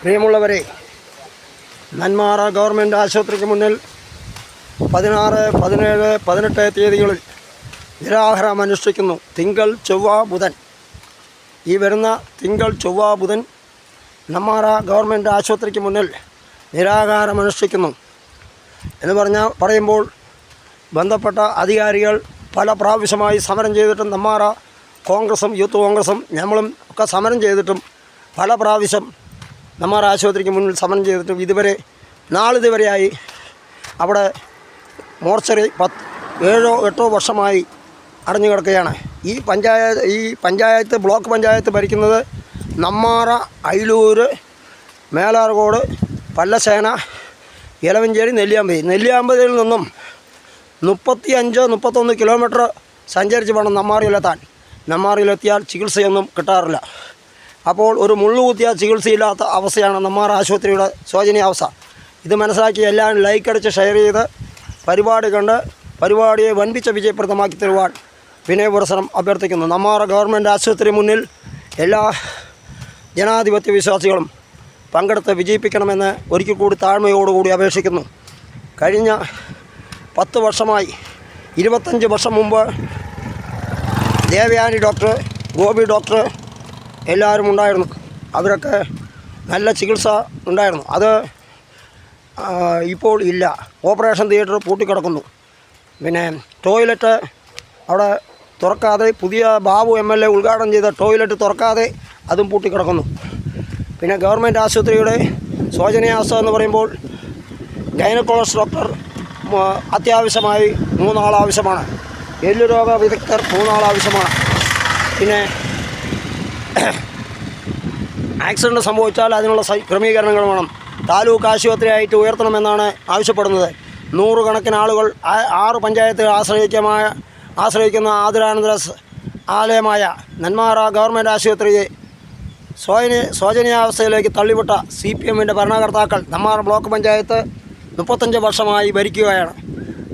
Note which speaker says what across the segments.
Speaker 1: പ്രിയമുള്ളവരെ, നെന്മാറ ഗവൺമെൻറ് ആശുപത്രിക്ക് മുന്നിൽ 16, 17, 18 തീയതികളിൽ നിരാഹാരം അനുഷ്ഠിക്കുന്നു. തിങ്കൾ, ചൊവ്വ, ബുധൻ. ഈ വരുന്ന തിങ്കൾ, ചൊവ്വ, ബുധൻ നെന്മാറ ഗവൺമെൻറ് ആശുപത്രിക്ക് മുന്നിൽ നിരാഹാരം അനുഷ്ഠിക്കുന്നു എന്ന് പറയുമ്പോൾ ബന്ധപ്പെട്ട അധികാരികൾ പല പ്രാവശ്യമായി സമരം ചെയ്തിട്ടും, നെന്മാറ കോൺഗ്രസും യൂത്ത് കോൺഗ്രസും നമ്മളും ഒക്കെ സമരം ചെയ്തിട്ടും പല പ്രാവശ്യം നെന്മാറ ആശുപത്രിക്ക് മുന്നിൽ സമരം ചെയ്തിട്ടും ഇതുവരെ നാളിതുവരെയായി അവിടെ മോർച്ചറി 7 or 8 വർഷമായി അടഞ്ഞു കിടക്കുകയാണ്. ഈ പഞ്ചായത്ത് ബ്ലോക്ക് പഞ്ചായത്ത് ഭരിക്കുന്നത് നെന്മാറ, അയിലൂർ, മേലാർകോട്, പല്ലശ്ശേന, ഇലവഞ്ചേരി, നെല്ലിയാമ്പതിയിൽ നിന്നും 35-31 കിലോമീറ്റർ സഞ്ചരിച്ച് വേണം നെന്മാറയിലെത്താൻ. നെന്മാറയിലെത്തിയാൽ ചികിത്സയൊന്നും കിട്ടാറില്ല. അപ്പോൾ ഒരു മുള്ളുകുത്തിയ ചികിത്സയില്ലാത്ത അവസ്ഥയാണ് നെന്മാറ ആശുപത്രിയുടെ ശോചനീയാവസ്ഥ. ഇത് മനസ്സിലാക്കി എല്ലാവരും ലൈക്ക് അടിച്ച് ഷെയർ ചെയ്ത് പരിപാടി കണ്ട് പരിപാടിയെ വൻപിച്ച വിജയപ്രദമാക്കി തരുവാൻ വിനയപുരസരം അഭ്യർത്ഥിക്കുന്നു. നെന്മാറ ഗവൺമെൻറ് ആശുപത്രി മുന്നിൽ എല്ലാ ജനാധിപത്യ വിശ്വാസികളും പങ്കെടുത്ത് വിജയിപ്പിക്കണമെന്ന് ഒരിക്കൽ കൂടി താഴ്മയോടുകൂടി അപേക്ഷിക്കുന്നു. കഴിഞ്ഞ 10 വർഷമായി 25 വർഷം മുമ്പ് ദേവയാനി ഡോക്ടർ, ഗോപി ഡോക്ടർ എല്ലാവരും ഉണ്ടായിരുന്നു. അവരൊക്കെ നല്ല ചികിത്സ ഉണ്ടായിരുന്നു. അത് ഇപ്പോൾ ഇല്ല. ഓപ്പറേഷൻ തിയേറ്റർ പൂട്ടിക്കിടക്കുന്നു. പിന്നെ ടോയ്ലറ്റ് അവിടെ തുറക്കാതെ, പുതിയ ബാബു MLA ഉദ്ഘാടനം ചെയ്ത ടോയ്ലറ്റ് തുറക്കാതെ അതും പൂട്ടിക്കിടക്കുന്നു. പിന്നെ ഗവൺമെൻറ് ആശുപത്രിയുടെ ശോചനീയാവസ്ഥ എന്ന് പറയുമ്പോൾ ഗൈനക്കോളജിസ്റ്റ് ഡോക്ടർ അത്യാവശ്യമായി 3 ആൾ ആവശ്യമാണ്. എല്ലുരോഗ വിദഗ്ധർ 3 ആൾ ആവശ്യമാണ്. പിന്നെ ആക്സിഡൻറ്റ് സംഭവിച്ചാൽ അതിനുള്ള ക്രമീകരണങ്ങൾ വേണം. താലൂക്ക് ആശുപത്രിയായിട്ട് ഉയർത്തണമെന്നാണ് ആവശ്യപ്പെടുന്നത്. 100 കണക്കിന് ആളുകൾ 6 പഞ്ചായത്തുകൾ ആശ്രയിക്കുന്ന ആതുരാനന്തര ആലയമായ നെന്മാറ ഗവൺമെൻറ് ആശുപത്രിയെ ശോചനീയാവസ്ഥയിലേക്ക് തള്ളിവിട്ട CPMൻ്റെ ഭരണകർത്താക്കൾ നെന്മാറ ബ്ലോക്ക് പഞ്ചായത്ത് 35 വർഷമായി ഭരിക്കുകയാണ്.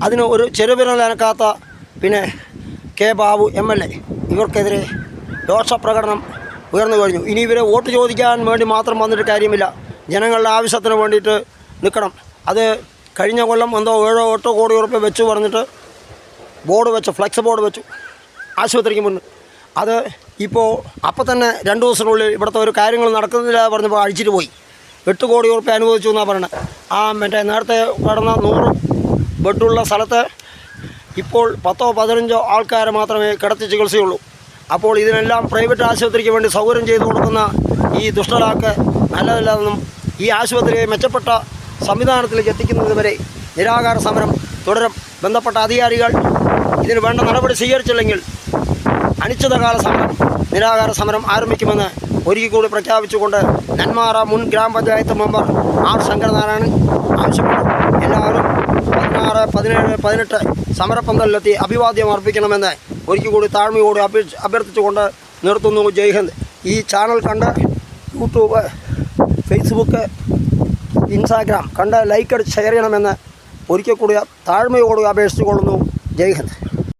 Speaker 1: അതിന് ഒരു ചെറുവിരലനക്കാത്ത പിന്നെ കെ ബാബു MLA ഇവർക്കെതിരെ രോഷപ്രകടനം ഉയർന്നു കഴിഞ്ഞു. ഇനി ഇവരെ വോട്ട് ചോദിക്കാൻ വേണ്ടി മാത്രം വന്നിട്ട് കാര്യമില്ല. ജനങ്ങളുടെ ആവശ്യത്തിന് വേണ്ടിയിട്ട് നിൽക്കണം. അത് കഴിഞ്ഞ കൊല്ലം എന്തോ 7 or 8 കോടി രൂപ വെച്ച് പറഞ്ഞിട്ട് ഫ്ലെക്സ് ബോർഡ് വെച്ചു ആശുപത്രിക്ക് മുന്നിൽ. അത് ഇപ്പോൾ അപ്പം തന്നെ 2 ദിവസത്തിനുള്ളിൽ ഇവിടുത്തെ ഒരു കാര്യങ്ങൾ നടക്കുന്നില്ല പറഞ്ഞപ്പോൾ അഴിച്ചിട്ട് പോയി. 8 കോടി രൂപ അനുവദിച്ചു എന്നാണ് പറയുന്നത്. മറ്റേ നേരത്തെ കിടന്ന 100 ബെഡുള്ള സ്ഥലത്ത് ഇപ്പോൾ 10-15 ആൾക്കാരെ മാത്രമേ കിടത്തി ചികിത്സയുള്ളൂ. അപ്പോൾ ഇതിനെല്ലാം പ്രൈവറ്റ് ആശുപത്രിക്ക് വേണ്ടി സൗകര്യം ചെയ്തു കൊടുക്കുന്ന ഈ ദുഷ്ടരാക്ക് നല്ലതല്ലെന്നും ഈ ആശുപത്രിയെ മെച്ചപ്പെട്ട സംവിധാനത്തിലേക്ക് എത്തിക്കുന്നതുവരെ നിരാഹാര സമരം തുടരും. ബന്ധപ്പെട്ട അധികാരികൾ ഇതിന് വേണ്ട നടപടി സ്വീകരിച്ചില്ലെങ്കിൽ അനിശ്ചിതകാല സമരം, നിരാഹാര സമരം ആരംഭിക്കുമെന്ന് ഒരിക്കൽ കൂടി പ്രഖ്യാപിച്ചുകൊണ്ട് നെന്മാറ മുൻ ഗ്രാമപഞ്ചായത്ത് മെമ്പർ R. ശങ്കരനാരായണൻ ആവശ്യപ്പെട്ടു. എല്ലാവരും 16, 17, 18 സമരപ്പന്തലിലെത്തി അഭിവാദ്യം അർപ്പിക്കണമെന്ന് ഒരിക്കൽ കൂടി താഴ്മയോട് അഭ്യർത്ഥിച്ചുകൊണ്ട് നിർത്തുന്നു. ജയ് ഹിന്ദ്. ഈ ചാനൽ കണ്ട് യൂട്യൂബ്, ഫേസ്ബുക്ക്, ഇൻസ്റ്റാഗ്രാം കണ്ട് ലൈക്ക് അടിച്ച് ഷെയർ ചെയ്യണമെന്ന് ഒരിക്കൽ കൂടി താഴ്മയോട് അപേക്ഷിച്ചുകൊള്ളുന്നു. ജയ് ഹിന്ദ്.